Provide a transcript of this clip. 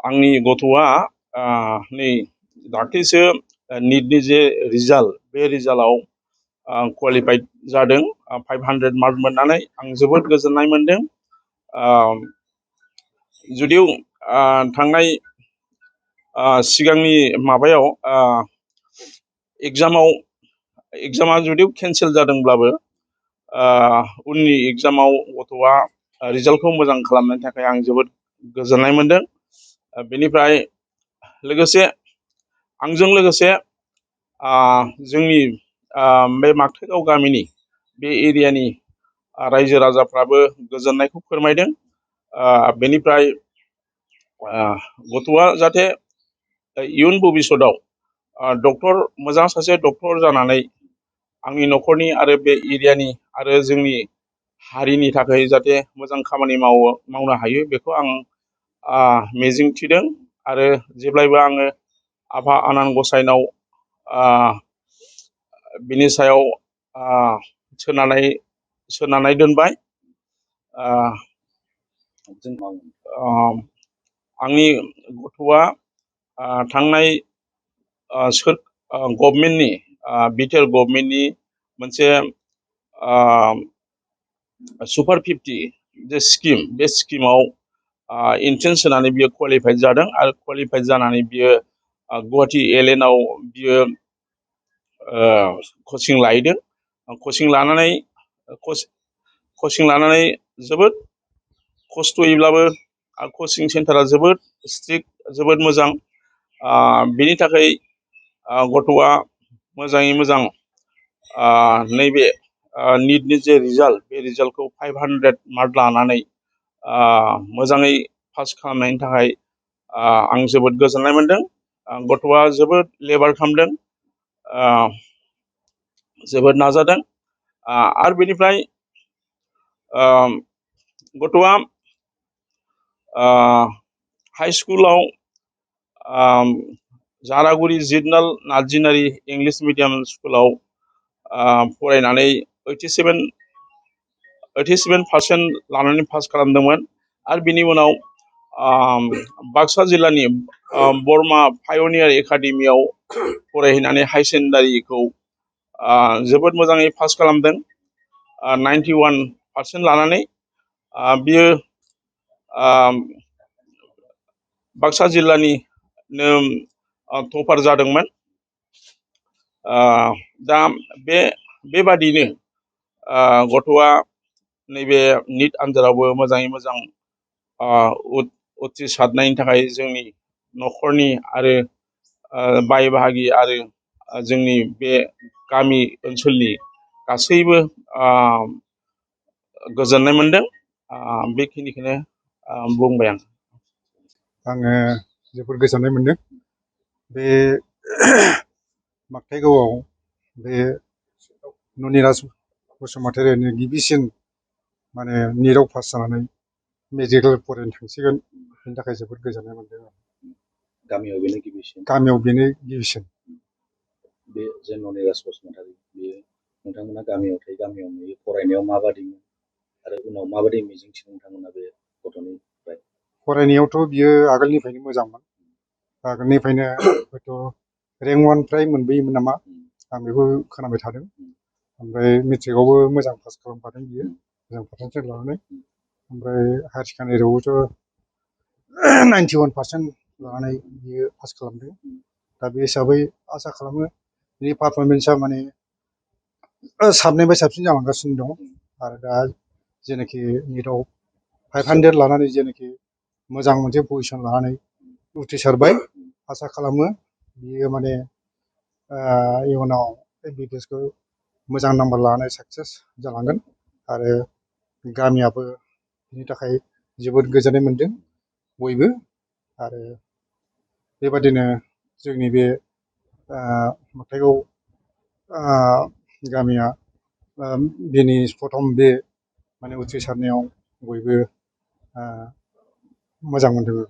आंनि गथ'आ नै दाख्लैसो निटनि जे रिजाल्ट बे रिजाल्टआव क्वालिफाइड जादों 500 मार्क मोननानै आं जोबोद गोजोननाय मोनदों। जुदिव थांनाय सिगांनि माबायाव एग्जामा जुदिव केन्सेल जादोंब्लाबो उननि एग्जामाव गथ'आ रिजाल्टखौ मोजां खालामनायनि थाखाय आं जोबोद गोजोननाय मोनदों। बेनिफ्राय लोगोसे आंजों लोगोसे जोंनि बे मागथाइगाव गामिनि बे एरियानि रायजो राजाफ्राबो गोजोननायखौ फोरमायदों। बेनिफ्राय गथ'आ जाहाथे इयुन भबिष्यतआव डक्टर मोजां सासे डक्टर जानानै आंनि न'खरनि आरो बे एरियानि आरो जोंनि हारिनि थाखाय जाहाथे मोजां खामानि मावनो हायो बेखौ आं मिजिं थिदों आरो जेब्लायबो आङो आफा आनान गसाइनाव बिनि सायाव सोनारनाय दोनबाय। आंनि गथ'आ थांनाय गभर्नमेन्टनि बिटिआर गभर्नमेन्टनि मोनसे सुपार 50 जे स्किम बे स्किमाव एन्ट्रेन्स होनानै बियो क्वालिफाइड जादों आरो क्वालिफाइड जानानै बियो गुवाहाटि एलएनआव बियो कचिं लाहैदों। कचिं लानानै जोबोद खस्थ'यैब्लाबो कचिं सेन्टारा जोबोद स्ट्रिक्ट जोबोद मोजां। बेनि थाखाय गथ'आ मोजाङै मोजां नैबे निटनि जे रिजाल्ट बे रिजाल्टखौ 500 मार्क लानानै मोजाङै पास खालामनायनि थाखाय आं जोबोद गोजोननाय मोनदों। गथ'आ जोबोद लेबार खालामदों, जोबोद नाजादों। आरो बेनिफ्राय गथ'आ हाइ स्कुलाव जारागुरि जिदनाल नार्जिनारि इंलिश मिडियाम स्कुलाव फरायनानै 87% लानानै पास खालामदोंमोन। आरो बिनि उनाव बाक्सा जिल्लानि बरमा पायनियार एकाडेमियाव फरायहैनानै हाई सेकेन्डारिखौ जोबोद मोजाङै पास खालामदों 91% लानानै। बियो बाक्सा जिल्लानिनो टपार जादोंमोन। दा बेबादिनो गथ'आ नैबे निट आनजादावबो मोजाङै मोजां उथ्रिसारनायनि थाखाय जोंनि न'खरनि आरो बाय बाहागि आरो जोंनि बे गामि ओनसोलनि गासैबो गोजोननाय मोनदों। बेखिनिखौनो बुंबाय आं। आङो जोबोद गोजोननाय मोनदों। बे मागथाइगावआव बे ननिराज बसुमतारियानो गिबिसिन माने निटआव पास जानानै मेडिकेल फरायनो थांसिगोन, बेनि थाखाय जोबोद गोजोननाय मोनदों। गामियाव बेनो गिबिसिन। बे जे ननिराज बसुमतारि बेयो नोंथांमोना गामियाव थायो, गामियाव नुयो, फरायनायाव माबादिमोन आरो उनाव माबादि मिजिंथियो नोंथांमोना बे गथ'निफ्राय? फरायनायावथ' बियो आगोलनिफ्रायनो मोजांमोन। आगोलनिफ्रायनो हयथ' रेंक 1 फ्राय मोनबोयोमोन नामा, आं बेखौ खोनाबाय थादों। ओमफ्राय मेट्रिकआवबो मोजां पास खालामखादों बियो, मोजां पार्सेन्टेज लानानै। ओमफ्राय हायार सेकेन्डारियावबोथ' 91% लानानै बियो पास खालामदों। दा बे हिसाबै आसा खालामो बिनि पारफरमेन्सआ माने साबसिननिफ्राय साबसिन जालांगासिनो दं। आरो दा जेनाखि निटआव 500 लानानै जेनाखि मोजां मोनसे पजिसन लानानै उथ्रिसारबाय, आसा खालामो बियो माने इयुनाव एमबिबिएसखौ मोजां नाम्बार लानानै साक्सेस जालांगोन। आरो गामियाबो बिनि थाखाय जोबोद गोजोननाय मोनदों बयबो। आरो बेबादिनो जोंनि बे मागथाइगाव गामिया बेनि प्रथम बे माने उथ्रिसारनायाव बयबो मोजां मोनदों।